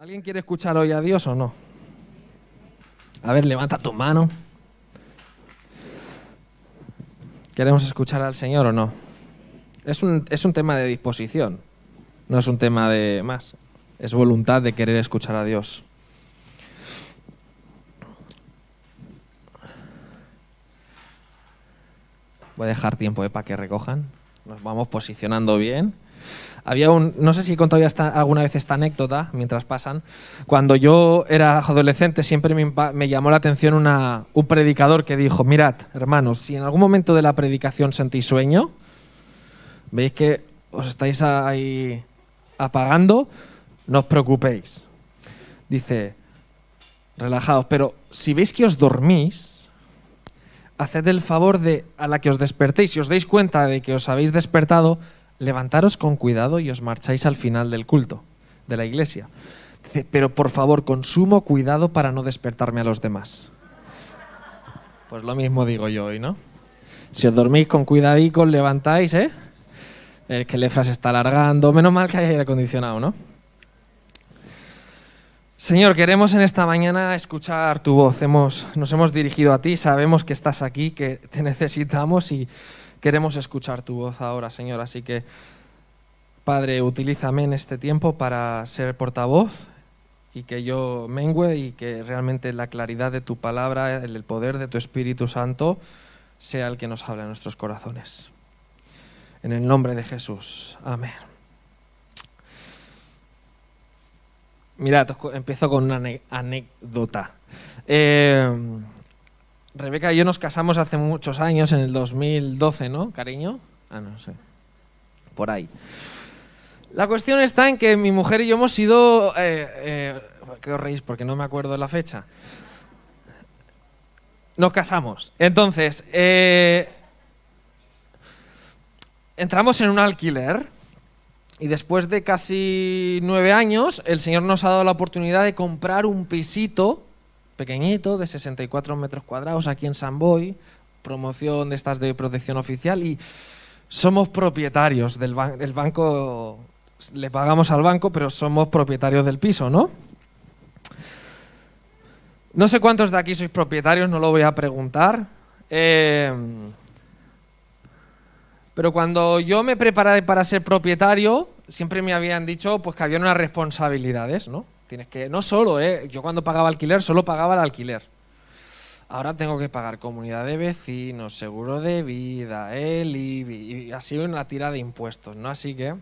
¿Alguien quiere escuchar hoy a Dios o no? A ver, levanta tu mano. ¿Queremos escuchar al Señor o no? Es un tema de disposición, no es un tema de más. Es voluntad de querer escuchar a Dios. Voy a dejar tiempo para que recojan. Nos vamos posicionando bien. No sé si he contado ya alguna vez esta anécdota, mientras pasan. Cuando yo era adolescente siempre me llamó la atención un predicador que dijo: mirad, hermanos, si en algún momento de la predicación sentís sueño, veis que os estáis ahí apagando, no os preocupéis. Dice, relajaos, pero si veis que os dormís, haced el favor de, a la que os despertéis, si os dais cuenta de que os habéis despertado, levantaros con cuidado y os marcháis al final del culto de la iglesia. Dice, pero por favor, con sumo cuidado para no despertarme a los demás. Pues lo mismo digo yo hoy, ¿no? Si os dormís con cuidadico, os levantáis, ¿eh? El que el Efra se está alargando. Menos mal que hay aire acondicionado, ¿no? Señor, queremos en esta mañana escuchar tu voz. Nos hemos dirigido a ti, sabemos que estás aquí, que te necesitamos y queremos escuchar tu voz ahora, Señor. Así que, Padre, utilízame en este tiempo para ser portavoz y que yo mengüe y que realmente la claridad de tu palabra, el poder de tu Espíritu Santo sea el que nos hable en nuestros corazones. En el nombre de Jesús. Amén. Mirad, empiezo con una anécdota. Rebeca y yo nos casamos hace muchos años, en el 2012, ¿no, cariño? No sé. Por ahí. La cuestión está en que mi mujer y yo hemos sido... ¿Qué os reís? Porque no me acuerdo de la fecha. Nos casamos. Entonces, entramos en un alquiler y después de casi 9 años, el Señor nos ha dado la oportunidad de comprar un pisito pequeñito de 64 metros cuadrados aquí en San Boi, promoción de estas de protección oficial, y somos propietarios del banco, le pagamos al banco, pero somos propietarios del piso, ¿no? No sé cuántos de aquí sois propietarios, no lo voy a preguntar. Pero cuando yo me preparé para ser propietario, siempre me habían dicho pues que había unas responsabilidades, ¿no? Tienes que, no solo, yo cuando pagaba alquiler solo pagaba el alquiler. Ahora tengo que pagar comunidad de vecinos, seguro de vida, el IBI, y así una tira de impuestos, ¿no? Así que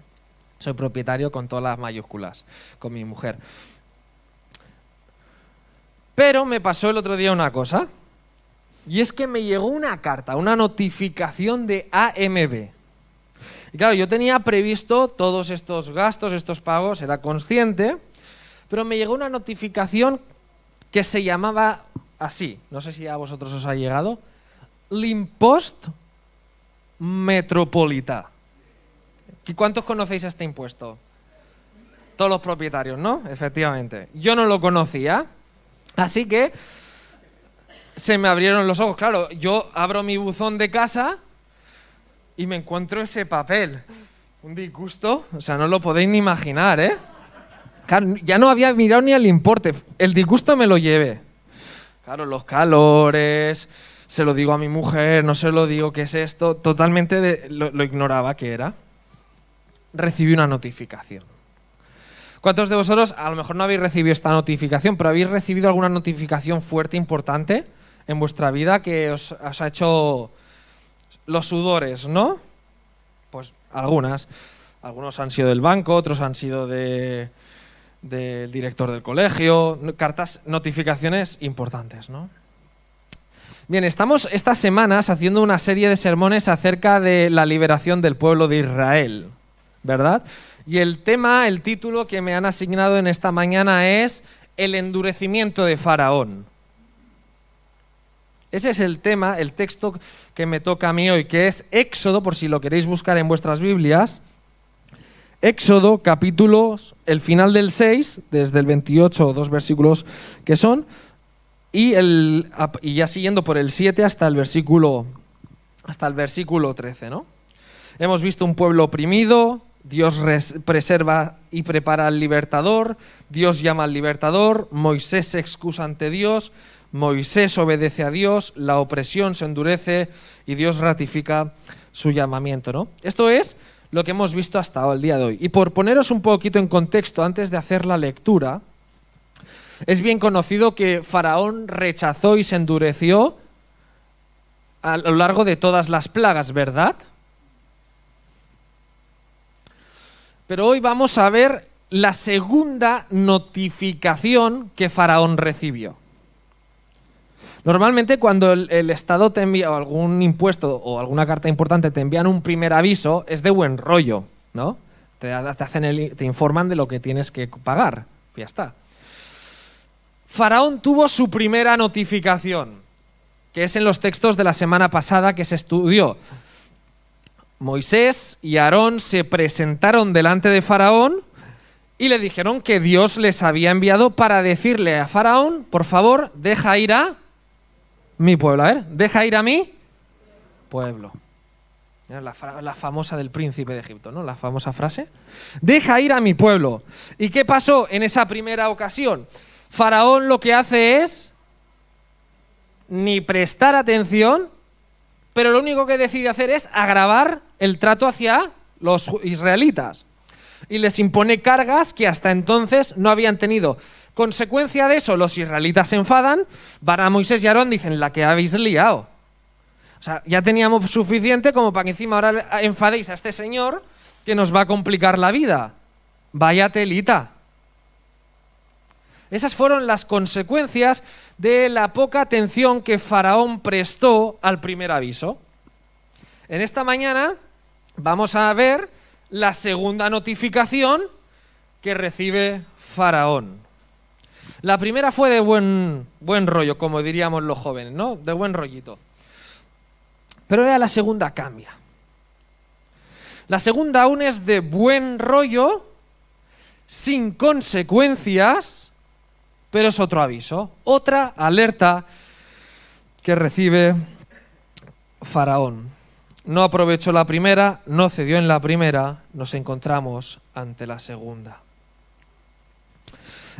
soy propietario con todas las mayúsculas, con mi mujer. Pero me pasó el otro día una cosa, y es que me llegó una carta, una notificación de AMB. Y claro, yo tenía previsto todos estos gastos, estos pagos, era consciente, pero me llegó una notificación que se llamaba así, no sé si a vosotros os ha llegado, l'impost metropolità. ¿Cuántos conocéis este impuesto? Todos los propietarios, ¿no? Efectivamente. Yo no lo conocía, así que se me abrieron los ojos. Claro, yo abro mi buzón de casa y me encuentro ese papel. Un disgusto, o sea, no lo podéis ni imaginar, ¿eh? Claro, ya no había mirado ni el importe. El disgusto me lo llevé. Claro, los calores, se lo digo a mi mujer, no se lo digo, ¿qué es esto? Totalmente lo ignoraba qué era. Recibí una notificación. ¿Cuántos de vosotros a lo mejor no habéis recibido esta notificación, pero habéis recibido alguna notificación fuerte, importante en vuestra vida que os ha hecho los sudores, ¿no? Pues algunas. Algunos han sido del banco, otros han sido del director del colegio, cartas, notificaciones importantes, ¿no? Bien, estamos estas semanas haciendo una serie de sermones acerca de la liberación del pueblo de Israel, ¿verdad? Y el tema, el título que me han asignado en esta mañana es el endurecimiento de Faraón. Ese es el tema, el texto que me toca a mí hoy, que es Éxodo, por si lo queréis buscar en vuestras Biblias. Éxodo, capítulos, el final del 6, desde el 28, 2 versículos que son, y ya siguiendo por el 7 hasta el versículo 13, ¿no? Hemos visto un pueblo oprimido, Dios preserva y prepara al libertador, Dios llama al libertador, Moisés se excusa ante Dios, Moisés obedece a Dios, la opresión se endurece y Dios ratifica su llamamiento, ¿no? Esto es lo que hemos visto hasta el día de hoy. Y por poneros un poquito en contexto antes de hacer la lectura, es bien conocido que Faraón rechazó y se endureció a lo largo de todas las plagas, ¿verdad? Pero hoy vamos a ver la segunda notificación que Faraón recibió. Normalmente cuando el Estado te envía algún impuesto o alguna carta importante, te envían un primer aviso, es de buen rollo, ¿no? Te informan de lo que tienes que pagar, ya está. Faraón tuvo su primera notificación, que es en los textos de la semana pasada que se estudió. Moisés y Aarón se presentaron delante de Faraón y le dijeron que Dios les había enviado para decirle a Faraón, por favor, deja ir a mi pueblo. A ver, deja ir a mi pueblo. La famosa del príncipe de Egipto, ¿no? La famosa frase. Deja ir a mi pueblo. ¿Y qué pasó en esa primera ocasión? Faraón lo que hace es ni prestar atención, pero lo único que decide hacer es agravar el trato hacia los israelitas. Y les impone cargas que hasta entonces no habían tenido. Consecuencia de eso, los israelitas se enfadan, van a Moisés y Aarón, dicen, la que habéis liado. O sea, ya teníamos suficiente como para que encima ahora enfadéis a este señor que nos va a complicar la vida. Vaya telita. Esas fueron las consecuencias de la poca atención que Faraón prestó al primer aviso. En esta mañana vamos a ver la segunda notificación que recibe Faraón. La primera fue de buen rollo, como diríamos los jóvenes, ¿no? De buen rollito. Pero ya la segunda cambia. La segunda aún es de buen rollo, sin consecuencias, pero es otro aviso, otra alerta que recibe Faraón. No aprovechó la primera, no cedió en la primera, nos encontramos ante la segunda.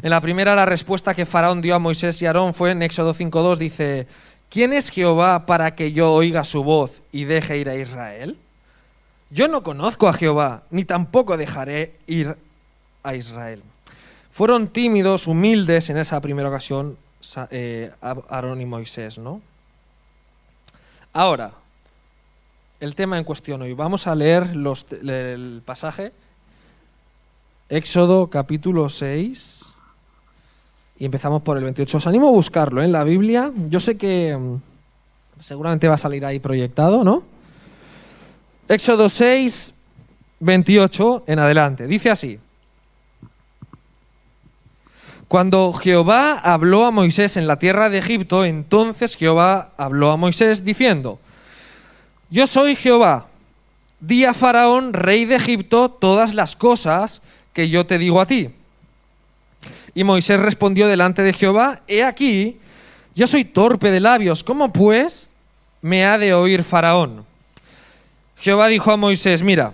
En la primera, la respuesta que Faraón dio a Moisés y Aarón fue en Éxodo 5:2, dice: ¿quién es Jehová para que yo oiga su voz y deje ir a Israel? Yo no conozco a Jehová, ni tampoco dejaré ir a Israel. Fueron tímidos, humildes en esa primera ocasión Aarón y Moisés, ¿no? Ahora, el tema en cuestión hoy. Vamos a leer el pasaje. Éxodo capítulo 6 y empezamos por el 28. Os animo a buscarlo en la Biblia. Yo sé que seguramente va a salir ahí proyectado, ¿no? Éxodo 6, 28 en adelante. Dice así: cuando Jehová habló a Moisés en la tierra de Egipto, entonces Jehová habló a Moisés diciendo: yo soy Jehová, di a Faraón, rey de Egipto, todas las cosas que yo te digo a ti. Y Moisés respondió delante de Jehová: he aquí, yo soy torpe de labios, ¿cómo pues me ha de oír Faraón? Jehová dijo a Moisés: mira,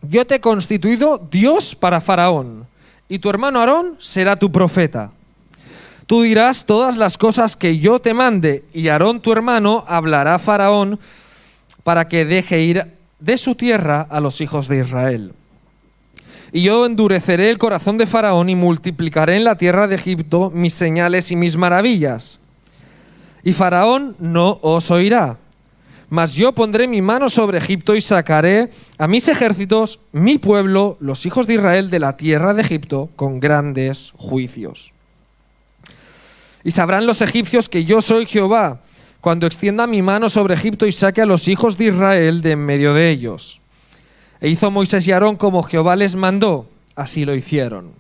yo te he constituido Dios para Faraón, y tu hermano Aarón será tu profeta. Tú dirás todas las cosas que yo te mande, y Aarón tu hermano hablará a Faraón para que deje ir de su tierra a los hijos de Israel. Y yo endureceré el corazón de Faraón y multiplicaré en la tierra de Egipto mis señales y mis maravillas. Y Faraón no os oirá, mas yo pondré mi mano sobre Egipto y sacaré a mis ejércitos, mi pueblo, los hijos de Israel, de la tierra de Egipto con grandes juicios. Y sabrán los egipcios que yo soy Jehová, cuando extienda mi mano sobre Egipto y saque a los hijos de Israel de en medio de ellos. E hizo Moisés y Aarón como Jehová les mandó, así lo hicieron.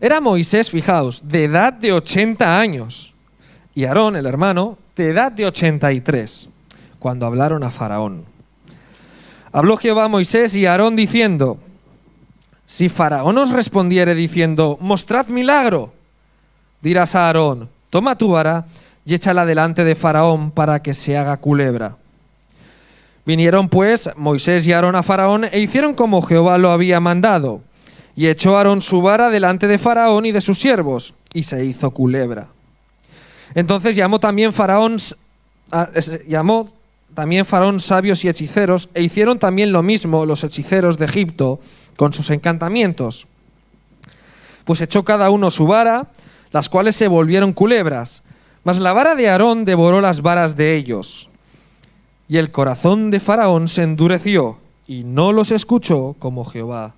Era Moisés, fijaos, de edad de 80 años, y Aarón, el hermano, de edad de 83, cuando hablaron a Faraón. Habló Jehová a Moisés y a Aarón diciendo: si Faraón os respondiere diciendo: mostrad milagro, dirás a Aarón: toma tu vara y échala delante de Faraón para que se haga culebra. Vinieron pues Moisés y Aarón a Faraón e hicieron como Jehová lo había mandado. Y echó Aarón su vara delante de Faraón y de sus siervos, y se hizo culebra. Entonces llamó también Faraón sabios y hechiceros, e hicieron también lo mismo los hechiceros de Egipto con sus encantamientos. Pues echó cada uno su vara, las cuales se volvieron culebras. Mas la vara de Aarón devoró las varas de ellos. Y el corazón de Faraón se endureció, y no los escuchó como Jehová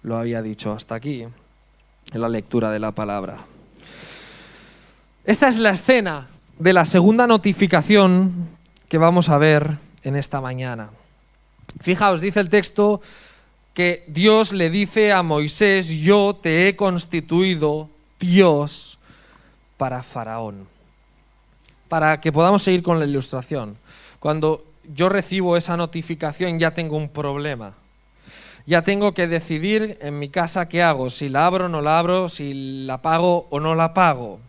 lo había dicho. Hasta aquí en la lectura de la palabra. Esta es la escena de la segunda notificación que vamos a ver en esta mañana. Fijaos, dice el texto que Dios le dice a Moisés: yo te he constituido Dios para Faraón. Para que podamos seguir con la ilustración. Cuando yo recibo esa notificación ya tengo un problema. Ya tengo que decidir en mi casa qué hago, si la abro o no la abro, si la pago o no la pago.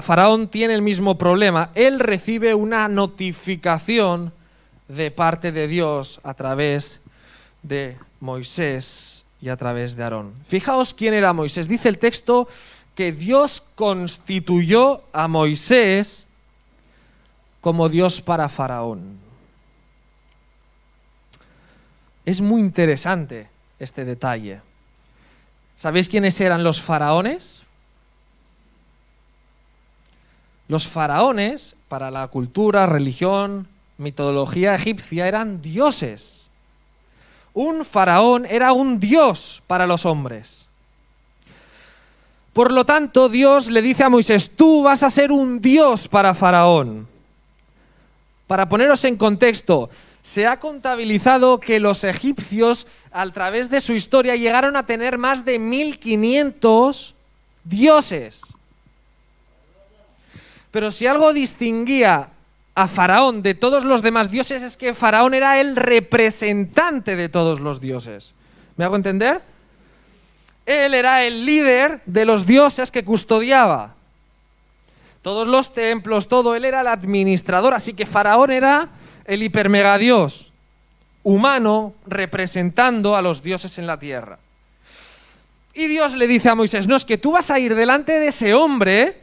Faraón tiene el mismo problema. Él recibe una notificación de parte de Dios a través de Moisés y a través de Aarón. Fijaos quién era Moisés. Dice el texto que Dios constituyó a Moisés como Dios para Faraón. Es muy interesante este detalle. ¿Sabéis quiénes eran los faraones? Los faraones, para la cultura, religión, mitología egipcia, eran dioses. Un faraón era un dios para los hombres. Por lo tanto, Dios le dice a Moisés: tú vas a ser un dios para Faraón. Para poneros en contexto, se ha contabilizado que los egipcios, a través de su historia, llegaron a tener más de 1500 dioses. Pero si algo distinguía a Faraón de todos los demás dioses es que Faraón era el representante de todos los dioses. ¿Me hago entender? Él era el líder de los dioses que custodiaba. Todos los templos, todo, él era el administrador, así que Faraón era el hipermegadios humano representando a los dioses en la tierra. Y Dios le dice a Moisés: no, es que tú vas a ir delante de ese hombre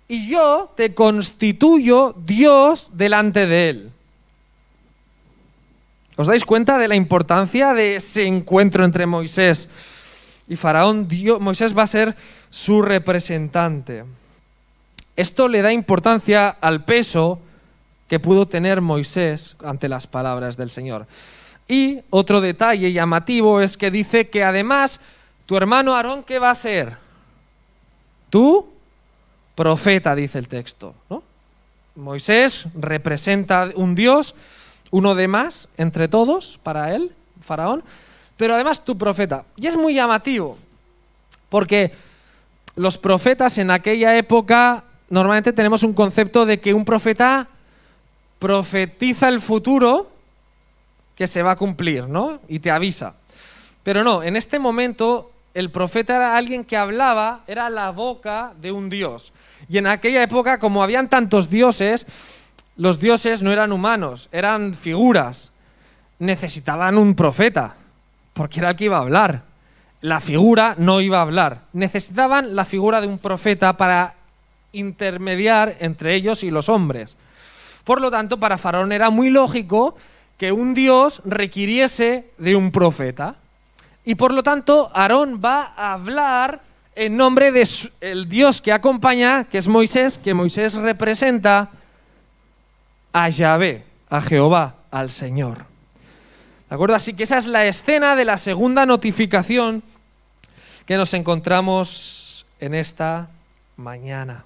y yo te constituyo Dios delante de él. ¿Os dais cuenta de la importancia de ese encuentro entre Moisés y Faraón? Moisés va a ser su representante. Esto le da importancia al peso que pudo tener Moisés ante las palabras del Señor. Y otro detalle llamativo es que dice que además tu hermano Aarón, ¿qué va a ser? Tú, profeta, dice el texto, ¿no? Moisés representa un Dios, uno de más entre todos para él, Faraón, pero además tu profeta. Y es muy llamativo, porque los profetas en aquella época normalmente tenemos un concepto de que un profeta profetiza el futuro que se va a cumplir, ¿no? Y te avisa. Pero no, en este momento el profeta era alguien que hablaba, era la boca de un dios. Y en aquella época, como habían tantos dioses, los dioses no eran humanos, eran figuras. Necesitaban un profeta, porque era el que iba a hablar. La figura no iba a hablar. Necesitaban la figura de un profeta para intermediar entre ellos y los hombres. Por lo tanto, para Faraón era muy lógico que un dios requiriese de un profeta. Y por lo tanto, Aarón va a hablar en nombre del Dios que acompaña, que es Moisés, que Moisés representa a Yahvé, a Jehová, al Señor. ¿De acuerdo? Así que esa es la escena de la segunda notificación que nos encontramos en esta mañana.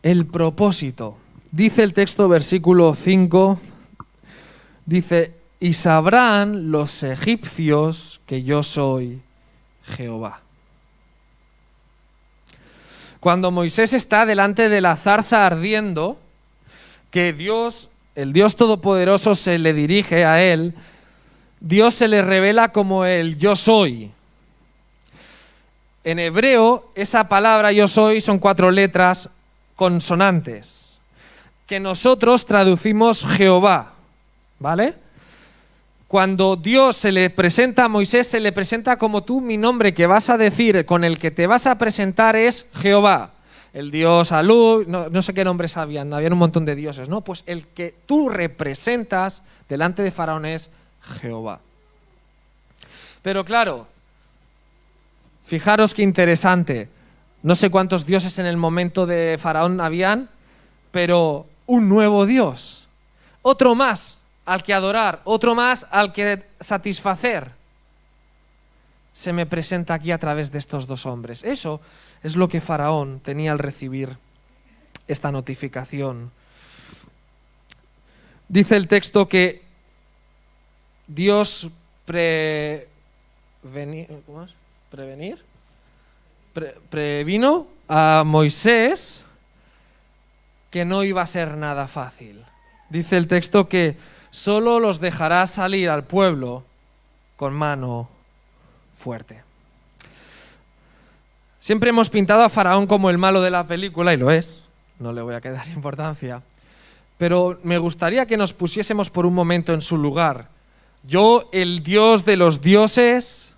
El propósito. Dice el texto, versículo 5, dice: y sabrán los egipcios que yo soy Jehová. Cuando Moisés está delante de la zarza ardiendo, que Dios, el Dios Todopoderoso, se le dirige a él, Dios se le revela como el yo soy. En hebreo, esa palabra yo soy son 4 letras consonantes. que nosotros traducimos Jehová, ¿vale? Cuando Dios se le presenta a Moisés, se le presenta como tú, mi nombre que vas a decir, con el que te vas a presentar es Jehová. El dios Alú, no sé qué nombres habían un montón de dioses, ¿no? Pues el que tú representas delante de Faraón es Jehová. Pero claro, fijaros qué interesante, no sé cuántos dioses en el momento de Faraón habían, pero un nuevo Dios, otro más al que adorar, otro más al que satisfacer, se me presenta aquí a través de estos dos hombres. Eso es lo que Faraón tenía al recibir esta notificación. Dice el texto que Dios previno a Moisés que no iba a ser nada fácil. Dice el texto que solo los dejará salir al pueblo con mano fuerte. Siempre hemos pintado a Faraón como el malo de la película, y lo es, no le voy a dar importancia, pero me gustaría que nos pusiésemos por un momento en su lugar. Yo, el Dios de los dioses,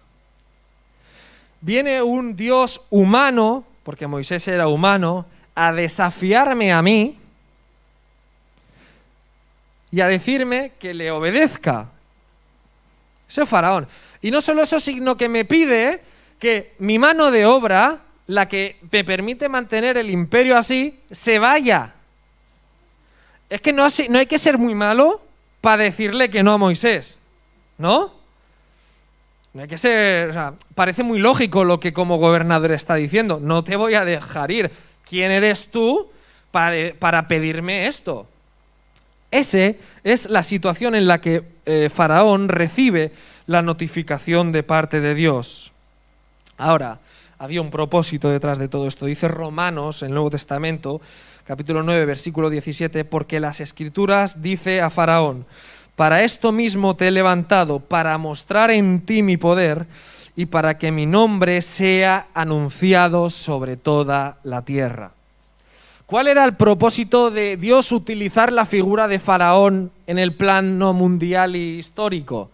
viene un Dios humano, porque Moisés era humano, a desafiarme a mí y a decirme que le obedezca. Ese Faraón. Y no solo eso, sino que me pide que mi mano de obra, la que me permite mantener el imperio así, se vaya. Es que no hay que ser muy malo para decirle que no a Moisés, ¿no? No hay que ser, o sea, parece muy lógico lo que como gobernador está diciendo. No te voy a dejar ir. ¿Quién eres tú para pedirme esto? Esa es la situación en la que Faraón recibe la notificación de parte de Dios. Ahora, había un propósito detrás de todo esto. Dice Romanos, en el Nuevo Testamento, capítulo 9, versículo 17, porque las Escrituras dice a Faraón, para esto mismo te he levantado, para mostrar en ti mi poder y para que mi nombre sea anunciado sobre toda la tierra. ¿Cuál era el propósito de Dios utilizar la figura de Faraón en el plano mundial y histórico?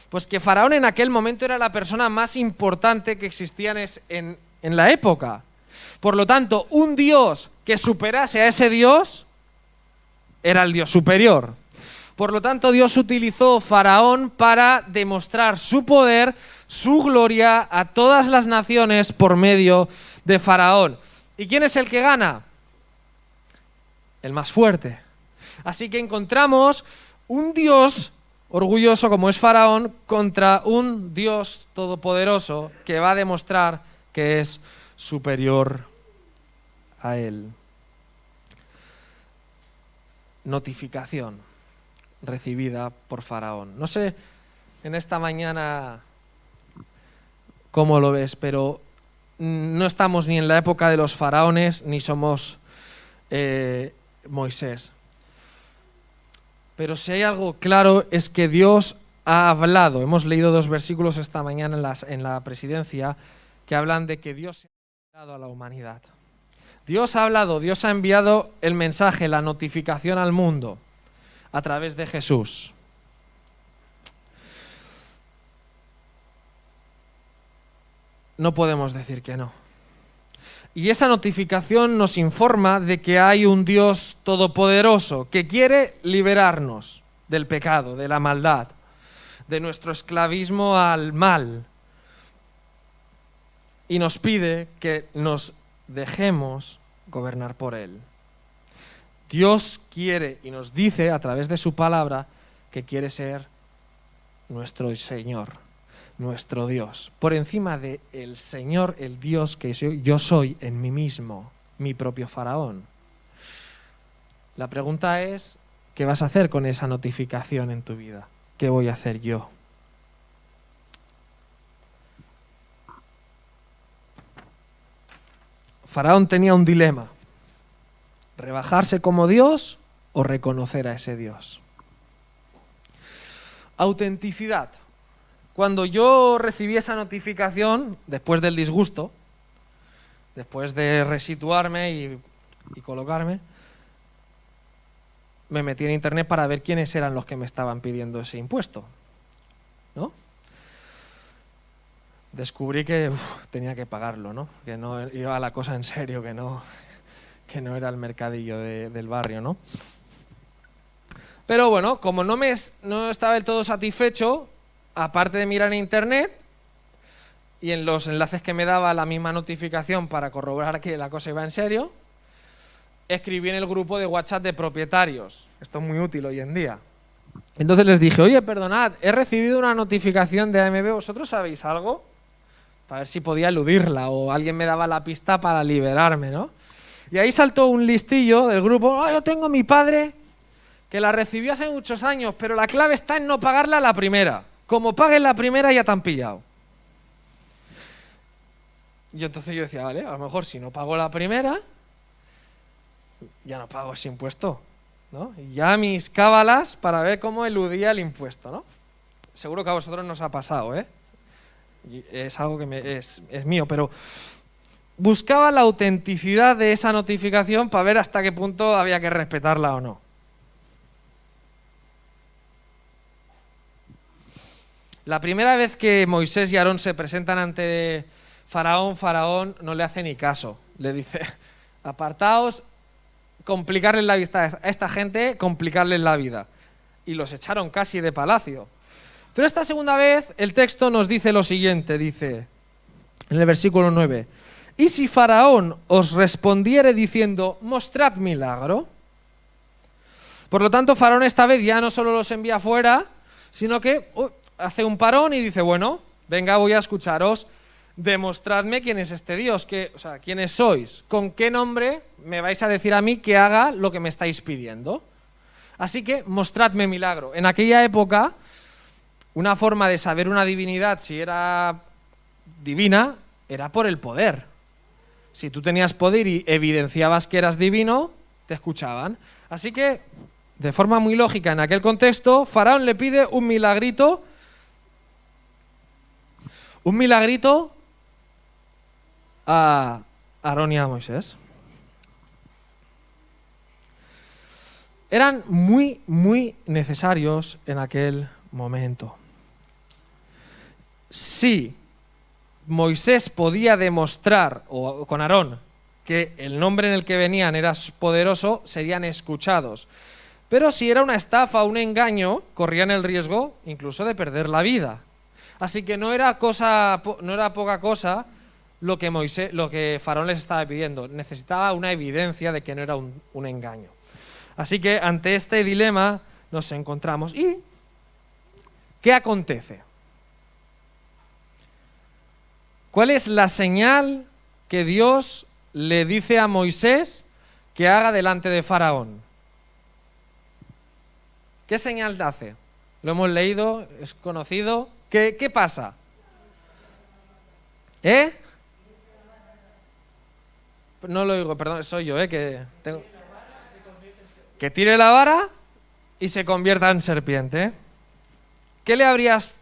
Pues que Faraón en aquel momento era la persona más importante que existía en la época. Por lo tanto, un Dios que superase a ese Dios era el Dios superior. Por lo tanto, Dios utilizó Faraón para demostrar su poder, su gloria a todas las naciones por medio de Faraón. ¿Y quién es el que gana? El más fuerte. Así que encontramos un Dios orgulloso como es Faraón contra un Dios todopoderoso que va a demostrar que es superior a él. Notificación recibida por Faraón. No sé en esta mañana cómo lo ves, pero no estamos ni en la época de los faraones ni somos Moisés. Pero si hay algo claro es que Dios ha hablado. Hemos leído 2 versículos esta mañana en la presidencia que hablan de que Dios ha hablado a la humanidad. Dios ha hablado, Dios ha enviado el mensaje, la notificación al mundo a través de Jesús. No podemos decir que no. Y esa notificación nos informa de que hay un Dios todopoderoso que quiere liberarnos del pecado, de la maldad, de nuestro esclavismo al mal. Y nos pide que nos dejemos gobernar por Él. Dios quiere y nos dice a través de su palabra que quiere ser nuestro Señor, nuestro Dios, por encima de el Señor, el Dios que yo soy en mí mismo, mi propio Faraón. La pregunta es, ¿qué vas a hacer con esa notificación en tu vida? ¿Qué voy a hacer yo? Faraón tenía un dilema: rebajarse como Dios o reconocer a ese Dios. Autenticidad. Cuando yo recibí esa notificación, después del disgusto, después de resituarme y colocarme, me metí en internet para ver quiénes eran los que me estaban pidiendo ese impuesto, ¿no? Descubrí que tenía que pagarlo, ¿no? Que no iba la cosa en serio, que no era el mercadillo del barrio, ¿no? Pero bueno, como no estaba del todo satisfecho, aparte de mirar en internet y en los enlaces que me daba la misma notificación para corroborar que la cosa iba en serio, escribí en el grupo de WhatsApp de propietarios. Esto es muy útil hoy en día. Entonces les dije, oye, perdonad, he recibido una notificación de AMB, ¿vosotros sabéis algo? Para ver si podía eludirla o alguien me daba la pista para liberarme, ¿no? Y ahí saltó un listillo del grupo, yo tengo a mi padre que la recibió hace muchos años, pero la clave está en no pagarla a la primera. Como pagues la primera ya te han pillado. Y entonces yo decía, vale, a lo mejor si no pago la primera, ya no pago ese impuesto, ¿no? Y ya mis cábalas para ver cómo eludía el impuesto, ¿no? Seguro que a vosotros nos ha pasado, ¿eh? Es algo que es mío, pero buscaba la autenticidad de esa notificación para ver hasta qué punto había que respetarla o no. La primera vez que Moisés y Aarón se presentan ante Faraón no le hace ni caso. Le dice, apartaos, complicarles la vida a esta gente, complicarles la vida. Y los echaron casi de palacio. Pero esta segunda vez el texto nos dice lo siguiente, dice en el versículo 9, y si Faraón os respondiere diciendo, mostrad milagro. Por lo tanto, Faraón esta vez ya no solo los envía fuera, sino que hace un parón y dice, bueno, venga, voy a escucharos, demostradme quién es este Dios, quiénes sois, con qué nombre me vais a decir a mí que haga lo que me estáis pidiendo. Así que mostradme milagro. En aquella época, una forma de saber una divinidad, si era divina, era por el poder. Si tú tenías poder y evidenciabas que eras divino, te escuchaban. Así que, de forma muy lógica, en aquel contexto, Faraón le pide un milagrito a Aarón y a Moisés. Eran muy, muy necesarios en aquel momento. Si Moisés podía demostrar, o con Aarón, que el nombre en el que venían era poderoso, serían escuchados. Pero si era una estafa o un engaño, corrían el riesgo incluso de perder la vida. Así que no era poca cosa lo que Faraón les estaba pidiendo. Necesitaba una evidencia de que no era un engaño. Así que ante este dilema nos encontramos. ¿Y qué acontece? ¿Cuál es la señal que Dios le dice a Moisés que haga delante de Faraón? ¿Qué señal hace? Lo hemos leído, es conocido. ¿Qué pasa? No lo digo, perdón, soy yo, que tire la vara y se convierta en serpiente. ¿Qué le habrías...?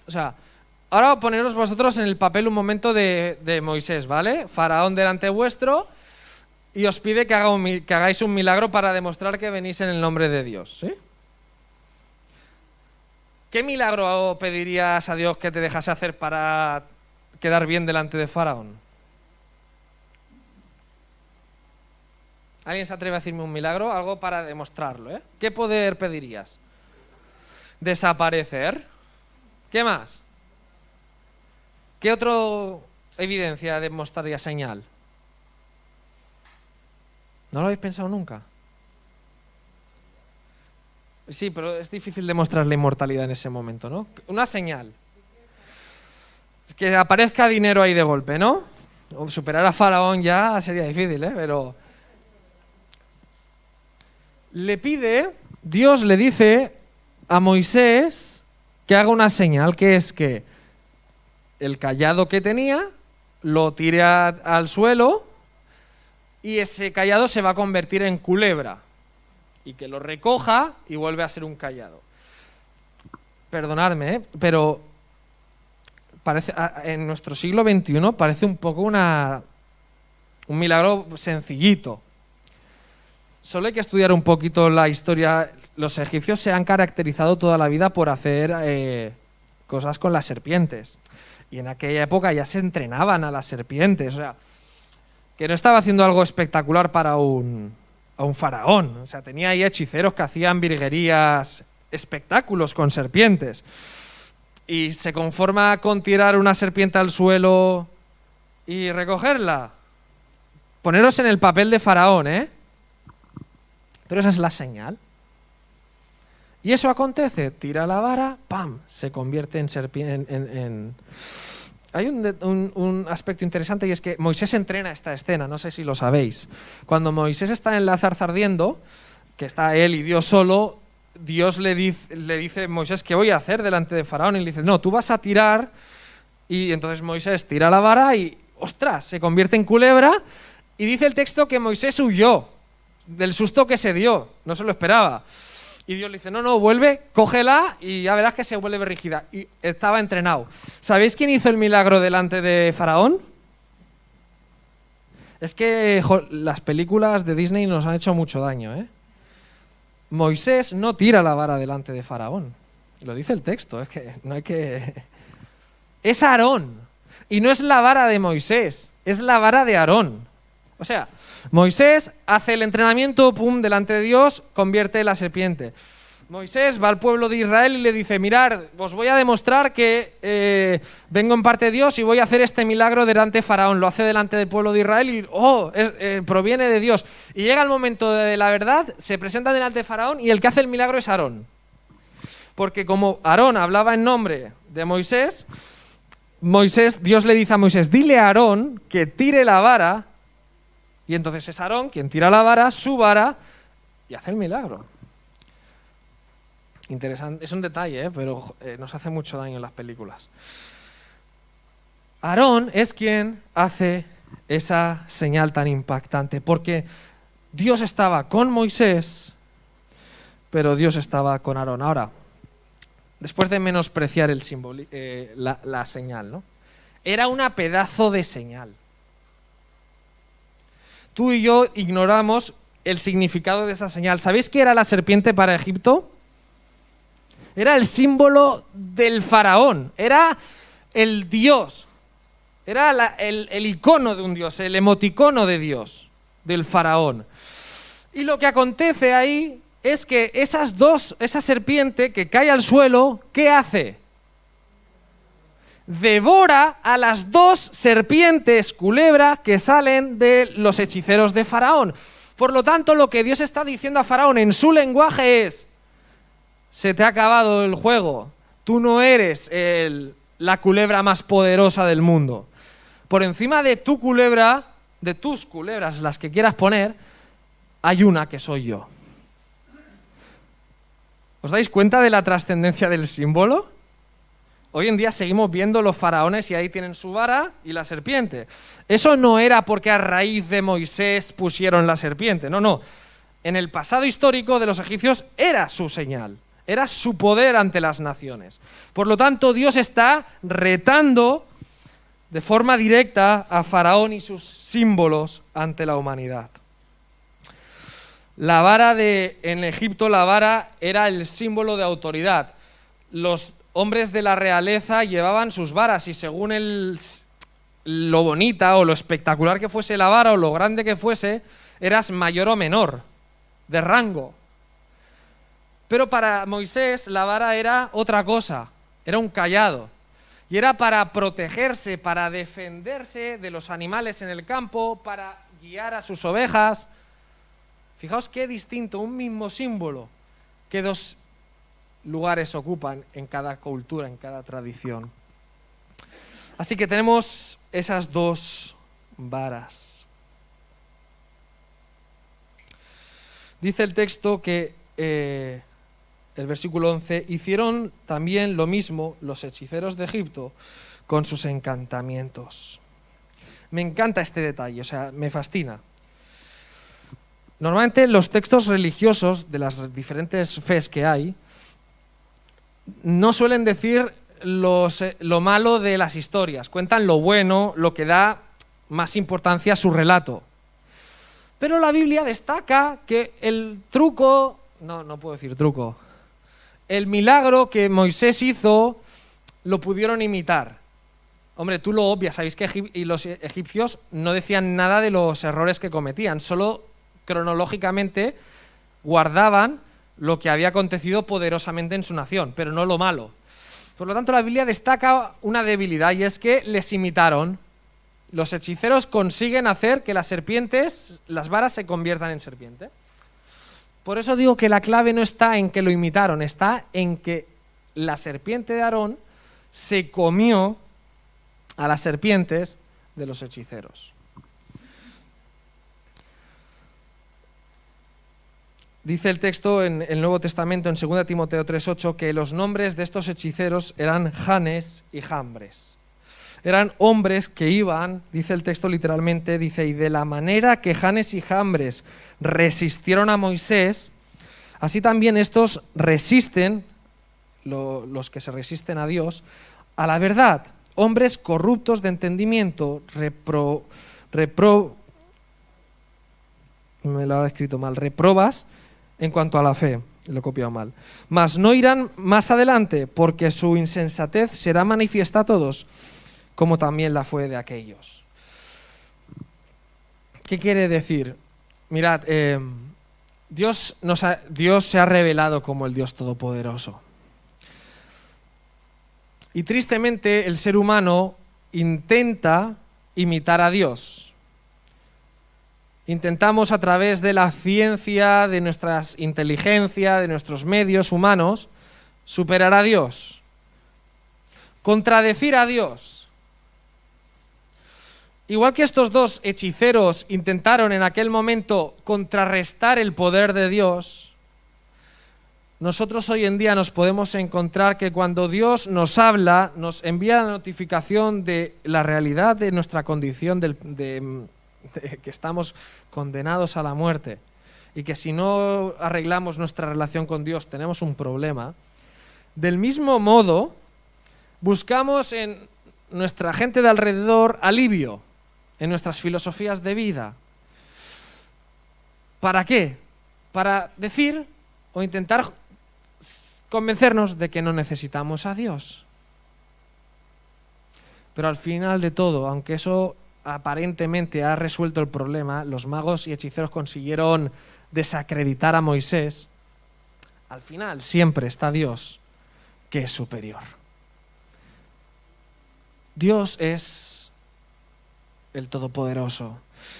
Ahora poneros vosotros en el papel un momento de Moisés, ¿vale? Faraón delante vuestro y os pide que hagáis un milagro para demostrar que venís en el nombre de Dios, ¿sí? ¿Qué milagro pedirías a Dios que te dejase hacer para quedar bien delante de Faraón? ¿Alguien se atreve a decirme un milagro? Algo para demostrarlo, ¿eh? ¿Qué poder pedirías? ¿Desaparecer? ¿Qué más? ¿Qué otra evidencia demostraría señal? ¿No lo habéis pensado nunca? Sí, pero es difícil demostrar la inmortalidad en ese momento, ¿no? Una señal. Que aparezca dinero ahí de golpe, ¿no? O superar a Faraón ya sería difícil, pero... Dios le dice a Moisés que haga una señal, que es que el cayado que tenía lo tire al suelo y ese cayado se va a convertir en culebra y que lo recoja y vuelve a ser un cayado. Perdonadme, pero en nuestro siglo XXI parece un poco un milagro sencillito. Solo hay que estudiar un poquito la historia los egipcios se han caracterizado toda la vida por hacer cosas con las serpientes. Y en aquella época ya se entrenaban a las serpientes. O sea, que no estaba haciendo algo espectacular para a un faraón. O sea, tenía ahí hechiceros que hacían virguerías, espectáculos con serpientes. Y se conforma con tirar una serpiente al suelo y recogerla. Poneros en el papel de faraón, ¿eh? Pero esa es la señal. Y eso acontece, tira la vara, ¡pam!, se convierte en serpiente. Hay un aspecto interesante y es que Moisés entrena esta escena, no sé si lo sabéis. Cuando Moisés está en la zarza ardiendo, que está él y Dios solo, Dios le dice Moisés, ¿qué voy a hacer delante de Faraón? Y le dice, no, tú vas a tirar. Y entonces Moisés tira la vara y, ¡ostras!, se convierte en culebra. Y dice el texto que Moisés huyó del susto que se dio, no se lo esperaba. Y Dios le dice, no, vuelve, cógela y ya verás que se vuelve rígida. Y estaba entrenado. ¿Sabéis quién hizo el milagro delante de Faraón? Es que las películas de Disney nos han hecho mucho daño, ¿eh? Moisés no tira la vara delante de Faraón. Lo dice el texto, es que no hay que... Es Aarón. Y no es la vara de Moisés, es la vara de Aarón. O sea, Moisés hace el entrenamiento, pum, delante de Dios, convierte la serpiente. Moisés va al pueblo de Israel y le dice, mirad, os voy a demostrar que vengo en parte de Dios y voy a hacer este milagro delante de Faraón. Lo hace delante del pueblo de Israel y, proviene de Dios. Y llega el momento de la verdad, se presenta delante de Faraón y el que hace el milagro es Aarón. Porque como Aarón hablaba en nombre de Moisés, Dios le dice a Moisés, dile a Aarón que tire la vara. Y entonces es Aarón quien tira la vara, su vara, y hace el milagro. Interesante, es un detalle, pero nos hace mucho daño en las películas. Aarón es quien hace esa señal tan impactante, porque Dios estaba con Moisés, pero Dios estaba con Aarón. Ahora, después de menospreciar el símbolo, la señal, ¿no? Era una pedazo de señal. Tú y yo ignoramos el significado de esa señal. ¿Sabéis qué era la serpiente para Egipto? Era el símbolo del faraón, era el dios, era el icono de un dios, el emoticono de Dios, del faraón. Y lo que acontece ahí es que esa serpiente que cae al suelo, ¿qué hace? Devora a las dos serpientes culebra que salen de los hechiceros de Faraón. Por lo tanto, lo que Dios está diciendo a Faraón en su lenguaje es, se te ha acabado el juego, tú no eres la culebra más poderosa del mundo. Por encima de tu culebra, de tus culebras, las que quieras poner, hay una que soy yo. ¿Os dais cuenta de la trascendencia del símbolo? Hoy en día seguimos viendo los faraones y ahí tienen su vara y la serpiente. Eso no era porque a raíz de Moisés pusieron la serpiente, no. En el pasado histórico de los egipcios era su señal, era su poder ante las naciones. Por lo tanto, Dios está retando de forma directa a Faraón y sus símbolos ante la humanidad. La vara en Egipto, la vara era el símbolo de autoridad. Los hombres de la realeza llevaban sus varas y según lo bonita o lo espectacular que fuese la vara o lo grande que fuese, eras mayor o menor de rango. Pero para Moisés la vara era otra cosa, era un cayado. Y era para protegerse, para defenderse de los animales en el campo, para guiar a sus ovejas. Fijaos qué distinto, un mismo símbolo, que dos lugares ocupan en cada cultura, en cada tradición. Así que tenemos esas dos varas. Dice el texto que, el versículo 11, hicieron también lo mismo los hechiceros de Egipto con sus encantamientos. Me encanta este detalle, o sea, me fascina. Normalmente los textos religiosos de las diferentes fes que hay no suelen decir lo malo de las historias, cuentan lo bueno, lo que da más importancia a su relato. Pero la Biblia destaca que el truco No puedo decir truco. El milagro que Moisés hizo lo pudieron imitar. Hombre, tú lo obvias, sabéis que los egipcios no decían nada de los errores que cometían, solo cronológicamente guardaban lo que había acontecido poderosamente en su nación, pero no lo malo. Por lo tanto, la Biblia destaca una debilidad y es que les imitaron. Los hechiceros consiguen hacer que las serpientes, las varas se conviertan en serpiente. Por eso digo que la clave no está en que lo imitaron, está en que la serpiente de Aarón se comió a las serpientes de los hechiceros. Dice el texto en el Nuevo Testamento, en 2 Timoteo 3:8, que los nombres de estos hechiceros eran Janes y Jambres. Eran hombres que iban, dice el texto literalmente, dice, y de la manera que Janes y Jambres resistieron a Moisés, así también estos resisten, los que se resisten a Dios, a la verdad. Hombres corruptos de entendimiento, me lo ha escrito mal, reprobas en cuanto a la fe, lo he copiado mal. Mas no irán más adelante, porque su insensatez será manifiesta a todos, como también la fue de aquellos. ¿Qué quiere decir? Mirad, Dios se ha revelado como el Dios Todopoderoso. Y tristemente el ser humano intenta imitar a Dios. Intentamos a través de la ciencia, de nuestra inteligencia, de nuestros medios humanos, superar a Dios. Contradecir a Dios. Igual que estos dos hechiceros intentaron en aquel momento contrarrestar el poder de Dios, nosotros hoy en día nos podemos encontrar que cuando Dios nos habla, nos envía la notificación de la realidad de nuestra condición, de que estamos condenados a la muerte y que si no arreglamos nuestra relación con Dios tenemos un problema. Del mismo modo, buscamos en nuestra gente de alrededor alivio, en nuestras filosofías de vida. ¿Para qué? Para decir o intentar convencernos de que no necesitamos a Dios. Pero al final de todo, aunque eso aparentemente ha resuelto el problema, los magos y hechiceros consiguieron desacreditar a Moisés, al final siempre está Dios, que es superior. Dios es el Todopoderoso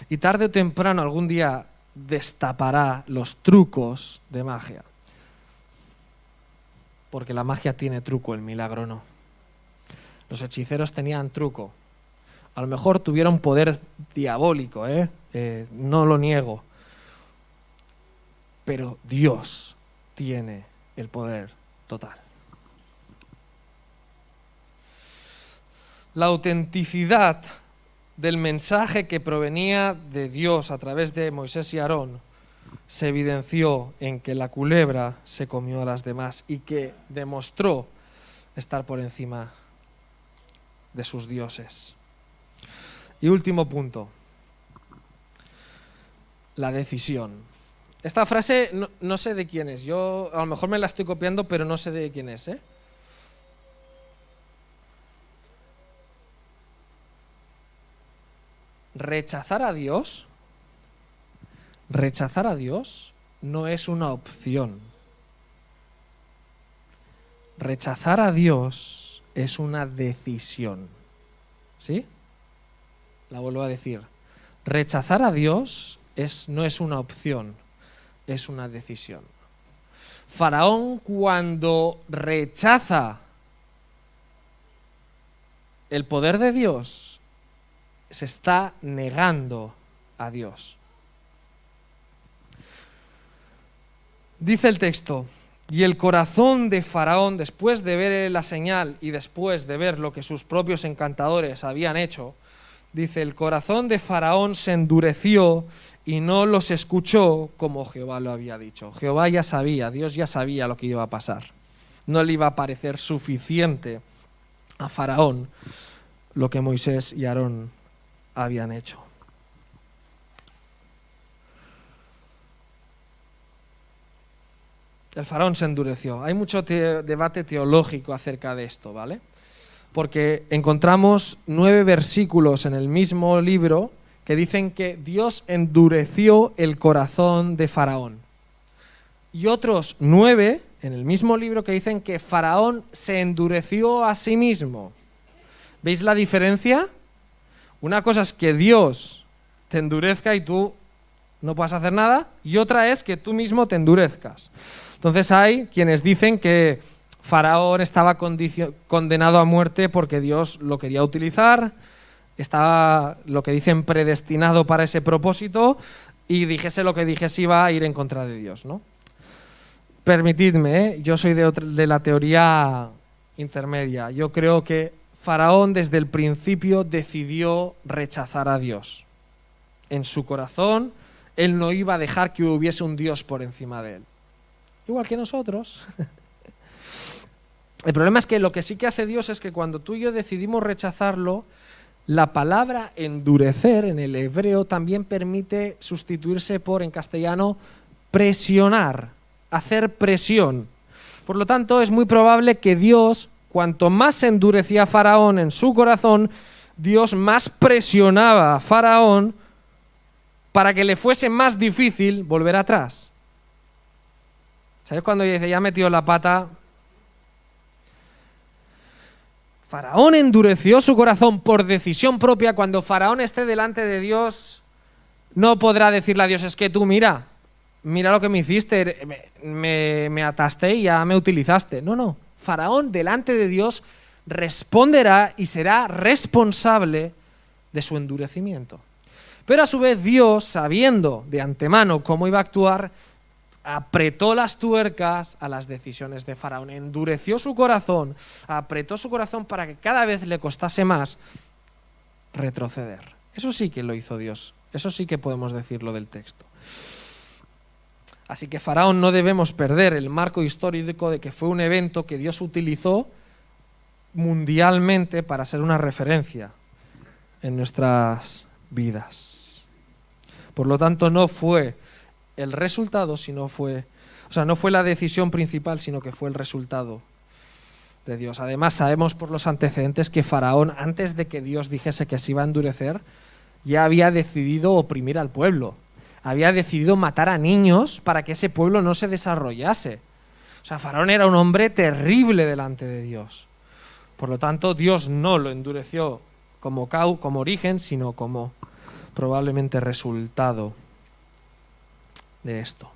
y tarde o temprano algún día destapará los trucos de magia. Porque la magia tiene truco, el milagro no. Los hechiceros tenían truco. A lo mejor tuvieron poder diabólico, no lo niego. Pero Dios tiene el poder total. La autenticidad del mensaje que provenía de Dios a través de Moisés y Aarón se evidenció en que la culebra se comió a las demás y que demostró estar por encima de sus dioses. Y último punto, la decisión. Esta frase no sé de quién es, yo a lo mejor me la estoy copiando, pero no sé de quién es, Rechazar a Dios no es una opción. Rechazar a Dios es una decisión. ¿Sí? La vuelvo a decir. Rechazar a Dios no es una opción, es una decisión. Faraón, cuando rechaza el poder de Dios, se está negando a Dios. Dice el texto, y el corazón de Faraón, después de ver la señal y después de ver lo que sus propios encantadores habían hecho, dice, el corazón de Faraón se endureció y no los escuchó como Jehová lo había dicho. Jehová ya sabía, Dios ya sabía lo que iba a pasar. No le iba a parecer suficiente a Faraón lo que Moisés y Aarón habían hecho. El faraón se endureció. Hay mucho debate teológico acerca de esto, ¿vale? Porque encontramos 9 versículos en el mismo libro que dicen que Dios endureció el corazón de Faraón. Y otros 9 en el mismo libro que dicen que Faraón se endureció a sí mismo. ¿Veis la diferencia? Una cosa es que Dios te endurezca y tú no puedas hacer nada, y otra es que tú mismo te endurezcas. Entonces hay quienes dicen que Faraón estaba condenado a muerte porque Dios lo quería utilizar, estaba, lo que dicen, predestinado para ese propósito, y dijese lo que dijese iba a ir en contra de Dios, ¿no? Permitidme, yo soy de la teoría intermedia. Yo creo que Faraón desde el principio decidió rechazar a Dios. En su corazón, él no iba a dejar que hubiese un Dios por encima de él. Igual que nosotros. El problema es que lo que sí que hace Dios es que cuando tú y yo decidimos rechazarlo, la palabra endurecer en el hebreo también permite sustituirse por, en castellano, presionar, hacer presión. Por lo tanto, es muy probable que Dios, cuanto más se endurecía Faraón en su corazón, Dios más presionaba a Faraón para que le fuese más difícil volver atrás. ¿Sabes cuando dice, ya metió la pata? Faraón endureció su corazón por decisión propia. Cuando Faraón esté delante de Dios, no podrá decirle a Dios, es que tú mira lo que me hiciste, me ataste y ya me utilizaste. No. Faraón delante de Dios responderá y será responsable de su endurecimiento. Pero a su vez Dios, sabiendo de antemano cómo iba a actuar, apretó las tuercas a las decisiones de Faraón, endureció su corazón, apretó su corazón para que cada vez le costase más retroceder. Eso sí que lo hizo Dios, eso sí que podemos decirlo del texto. Así que Faraón no debemos perder el marco histórico de que fue un evento que Dios utilizó mundialmente para ser una referencia en nuestras vidas. Por lo tanto, no fue el resultado, no fue la decisión principal, sino que fue el resultado de Dios. Además, sabemos por los antecedentes que Faraón, antes de que Dios dijese que se iba a endurecer, ya había decidido oprimir al pueblo. Había decidido matar a niños para que ese pueblo no se desarrollase. O sea, Faraón era un hombre terrible delante de Dios. Por lo tanto, Dios no lo endureció como origen, sino como probablemente resultado de esto.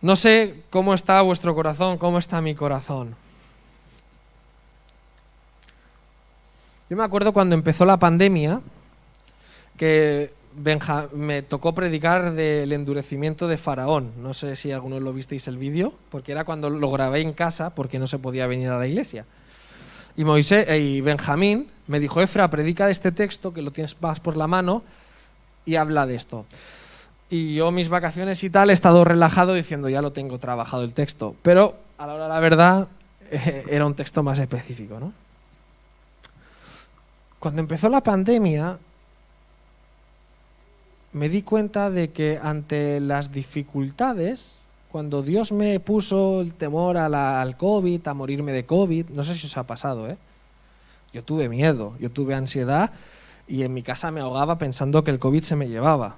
No sé cómo está vuestro corazón, cómo está mi corazón. Yo me acuerdo cuando empezó la pandemia que me tocó predicar del endurecimiento de Faraón. No sé si algunos lo visteis el vídeo, porque era cuando lo grabé en casa porque no se podía venir a la iglesia. Y Benjamín me dijo, Efra, predica de este texto que lo tienes más por la mano y habla de esto. Y yo mis vacaciones y tal he estado relajado diciendo ya lo tengo trabajado el texto, pero a la hora de la verdad era un texto más específico, ¿no? Cuando empezó la pandemia me di cuenta de que ante las dificultades, cuando Dios me puso el temor al COVID, a morirme de COVID, no sé si os ha pasado, yo tuve miedo, yo tuve ansiedad y en mi casa me ahogaba pensando que el COVID se me llevaba.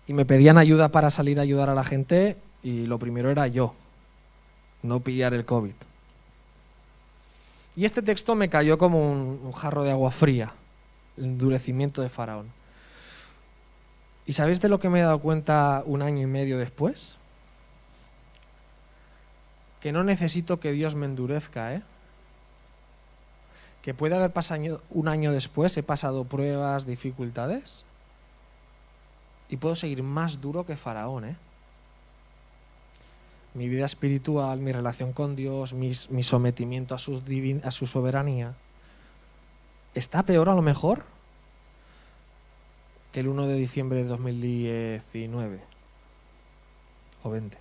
Y me pedían ayuda para salir a ayudar a la gente y lo primero era yo, no pillar el COVID. Y este texto me cayó como un jarro de agua fría, el endurecimiento de Faraón. ¿Y sabéis de lo que me he dado cuenta 1 año y medio después? Que no necesito que Dios me endurezca, Que puede haber pasado 1 año después, he pasado pruebas, dificultades, y puedo seguir más duro que Faraón, Mi vida espiritual, mi relación con Dios, mi sometimiento a su soberanía, está peor a lo mejor que el 1 de diciembre de 2019 o 20.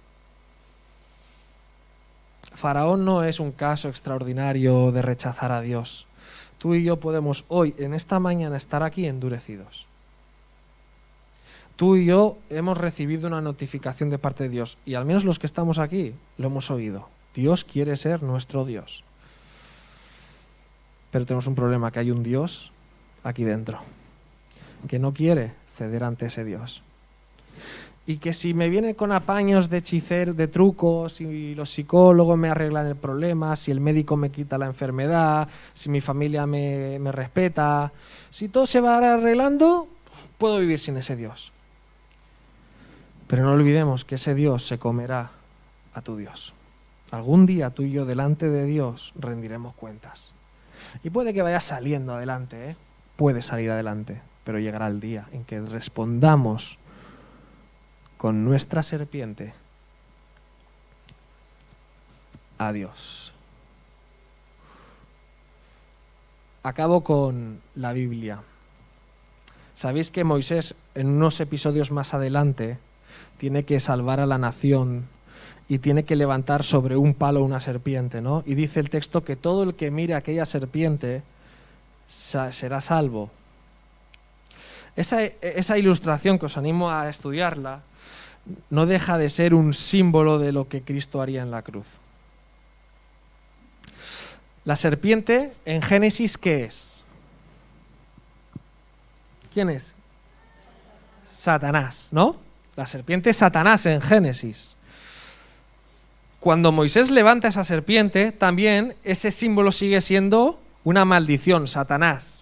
Faraón no es un caso extraordinario de rechazar a Dios. Tú y yo podemos hoy, en esta mañana, estar aquí endurecidos. tú y yo hemos recibido una notificación de parte de Dios, y al menos los que estamos aquí lo hemos oído. Dios quiere ser nuestro Dios. Pero tenemos un problema, que hay un Dios aquí dentro, que no quiere ceder ante ese Dios. Y que si me viene con apaños de hechicero, de trucos, si los psicólogos me arreglan el problema, si el médico me quita la enfermedad, si mi familia me respeta, si todo se va arreglando, puedo vivir sin ese Dios. Pero no olvidemos que ese Dios se comerá a tu Dios. Algún día tú y yo delante de Dios rendiremos cuentas. Y puede que vaya saliendo adelante, puede salir adelante, pero llegará el día en que respondamos con nuestra serpiente a Dios. Acabo con la Biblia. Sabéis que Moisés, en unos episodios más adelante, tiene que salvar a la nación y tiene que levantar sobre un palo una serpiente, ¿no? Y dice el texto que todo el que mire aquella serpiente será salvo. Esa ilustración, que os animo a estudiarla, no deja de ser un símbolo de lo que Cristo haría en la cruz. La serpiente, en Génesis, ¿qué es? ¿Quién es? Satanás, ¿no? La serpiente es Satanás en Génesis. Cuando Moisés levanta esa serpiente, también ese símbolo sigue siendo una maldición, Satanás.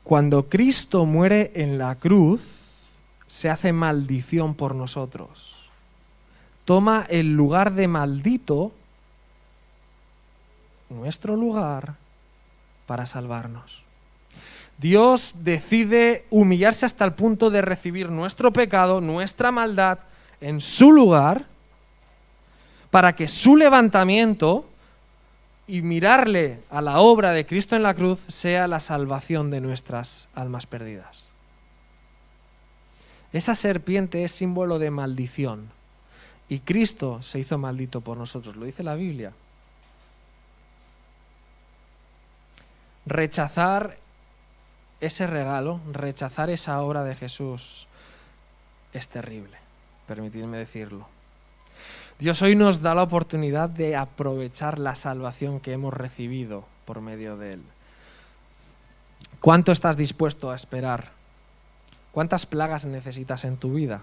Cuando Cristo muere en la cruz, se hace maldición por nosotros. Toma el lugar de maldito, nuestro lugar, para salvarnos. Dios decide humillarse hasta el punto de recibir nuestro pecado, nuestra maldad, en su lugar, para que su levantamiento y mirarle a la obra de Cristo en la cruz sea la salvación de nuestras almas perdidas. Esa serpiente es símbolo de maldición y Cristo se hizo maldito por nosotros, lo dice la Biblia. Rechazar ese regalo, rechazar esa obra de Jesús es terrible, permitidme decirlo. Dios hoy nos da la oportunidad de aprovechar la salvación que hemos recibido por medio de Él. ¿Cuánto estás dispuesto a esperar? ¿Cuántas plagas necesitas en tu vida?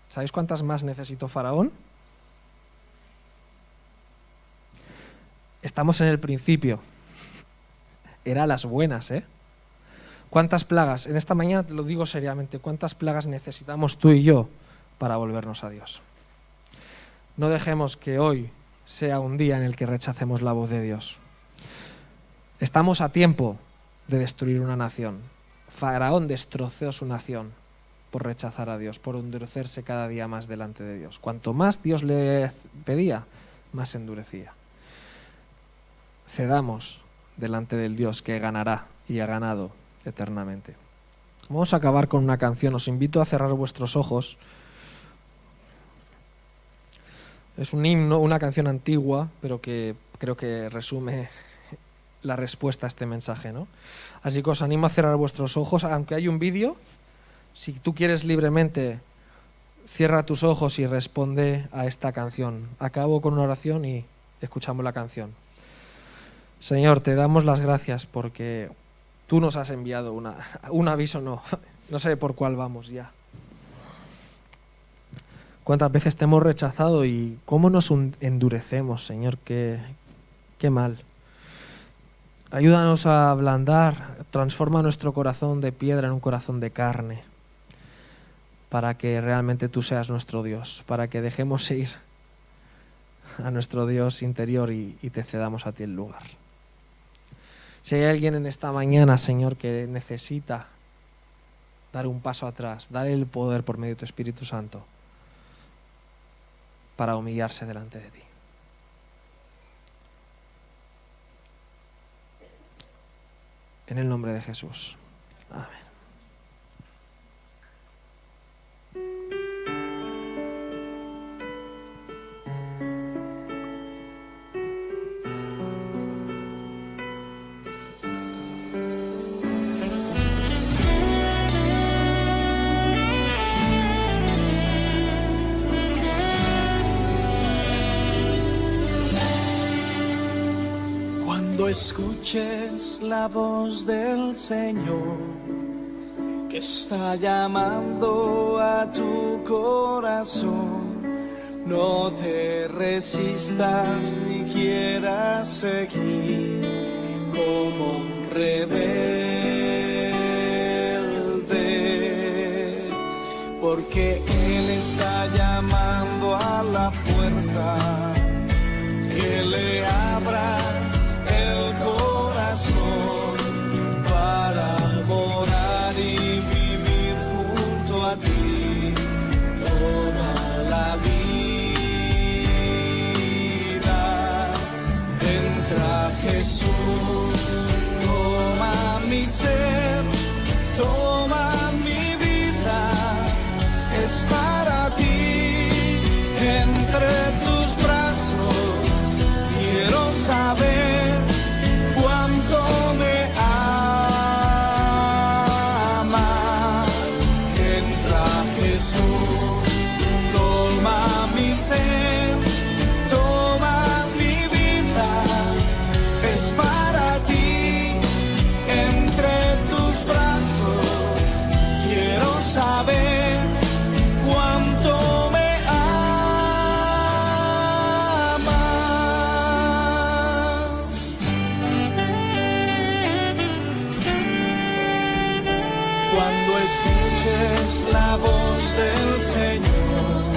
¿Sabéis cuántas más necesitó Faraón? Estamos en el principio. Era las buenas, ¿eh? ¿Cuántas plagas? En esta mañana te lo digo seriamente. ¿Cuántas plagas necesitamos tú y yo para volvernos a Dios? No dejemos que hoy sea un día en el que rechacemos la voz de Dios. Estamos a tiempo de destruir una nación. Faraón destrozó su nación por rechazar a Dios, por endurecerse cada día más delante de Dios. Cuanto más Dios le pedía, más se endurecía. Cedamos delante del Dios que ganará y ha ganado eternamente. Vamos a acabar con una canción. Os invito a cerrar vuestros ojos. Es un himno, una canción antigua, pero que creo que resume la respuesta a este mensaje, ¿no? Así que os animo a cerrar vuestros ojos, aunque hay un vídeo. Si tú quieres libremente, cierra tus ojos y responde a esta canción. Acabo con una oración y escuchamos la canción. Señor, te damos las gracias porque tú nos has enviado un aviso, no sé por cuál vamos ya. ¿Cuántas veces te hemos rechazado y cómo nos endurecemos, Señor? Qué mal. Ayúdanos a ablandar, transforma nuestro corazón de piedra en un corazón de carne, para que realmente tú seas nuestro Dios, para que dejemos ir a nuestro Dios interior y te cedamos a ti el lugar. Si hay alguien en esta mañana, Señor, que necesita dar un paso atrás, dar el poder por medio de tu Espíritu Santo para humillarse delante de ti. En el nombre de Jesús. Amén. Cuando escuches la voz del Señor que está llamando a tu corazón, no te resistas ni quieras seguir como un rebelde, porque Él está llamando a la puerta, que le abras el corazón para morar y vivir junto a ti toda la vida. Entra Jesús, toma mi ser, toma mi vida, es para ti. Entre tus brazos quiero saber cuánto me amas. Entra Jesús, toma mi ser, toma mi vida, es para ti. Entre tus brazos quiero saber cuánto me la voz del Señor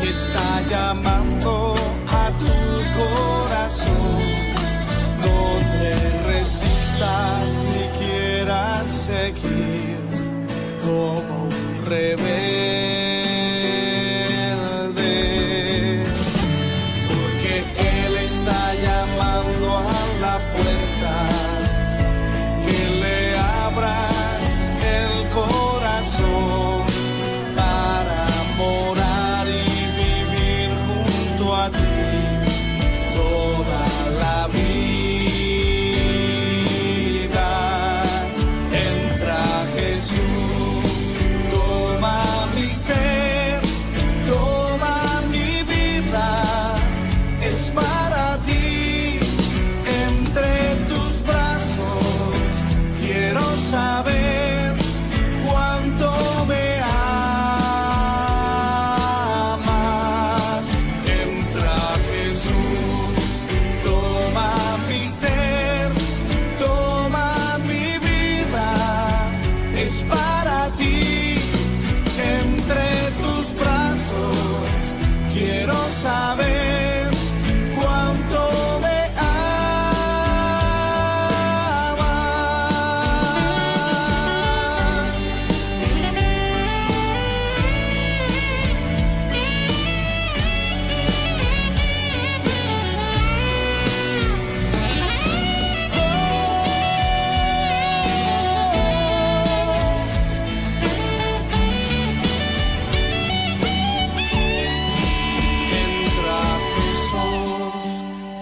que está llamando a tu corazón, no te resistas ni quieras seguir como un rebelde, porque Él está llamando a la puerta, que le abras el corazón para morar y vivir junto a ti toda la vida. Entra Jesús, toma mi ser, toma mi vida, es para ti. Entre tus brazos quiero saber cuánto me amas. Entra Jesús, toma mi ser, toma mi vida, es para ti. Entre tus brazos quiero saber cuánto me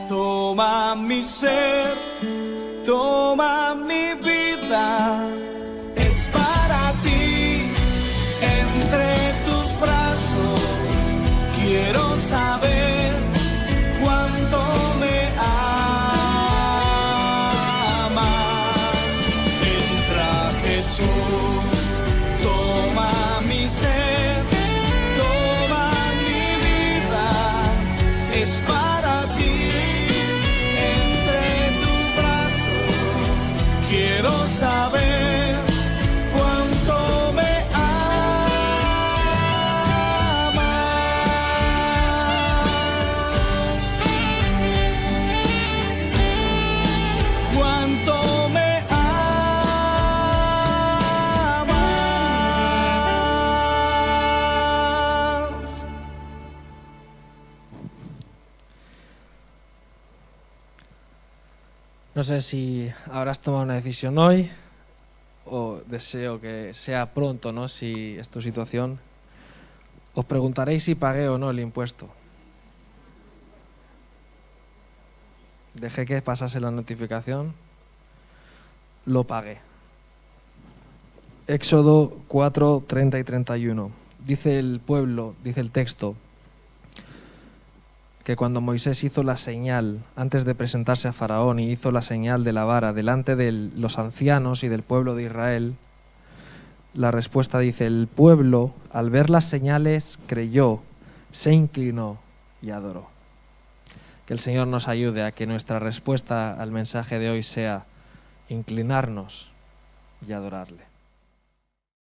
toma mi ser, toma mi vida, es para ti. Entre tus brazos quiero saber cuánto me amas. Entra Jesús, toma mi ser, toma mi vida, es para ti. Quiero saber cuánto me amas. Cuánto me amas. No sé si habrás tomado una decisión hoy o deseo que sea pronto, ¿no? Si es tu situación. Os preguntaréis si pagué o no el impuesto. Dejé que pasase la notificación. Lo pagué. Éxodo 4, 30 y 31. Dice el pueblo, dice el texto: que cuando Moisés hizo la señal, antes de presentarse a Faraón, y hizo la señal de la vara delante de los ancianos y del pueblo de Israel, la respuesta dice, el pueblo al ver las señales creyó, se inclinó y adoró. Que el Señor nos ayude a que nuestra respuesta al mensaje de hoy sea inclinarnos y adorarle.